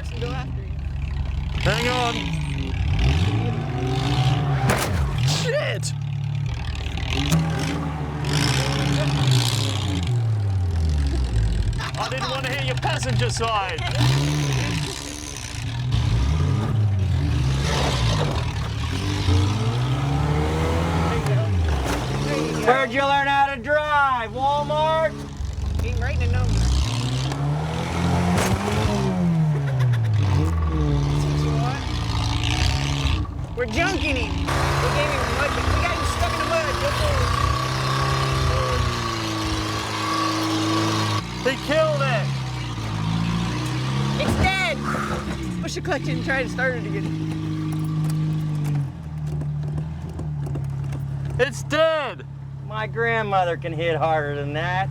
reverse and go after you. Hang on. Shit! I didn't want to hit your passenger side. Where'd you learn how to drive? Walmart? Ain't right in the number. We're junking him. We gave him mud. We got him stuck in the mud. Go forward. He killed it. It's dead. Push the clutch in and try to start it again. It's dead. My grandmother can hit harder than that.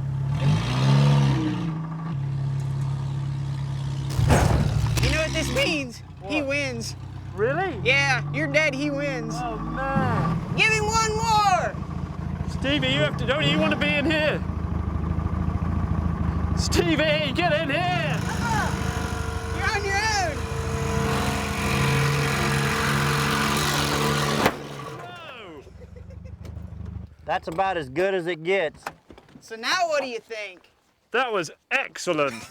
You know what this means? What? He wins. Really? Yeah, you're dead. He wins. Oh man. Give him one more. Stevie, you have to. Don't you want to be in here? Stevie, get in here. You're on your own. No. That's about as good as it gets. So now what do you think? That was excellent.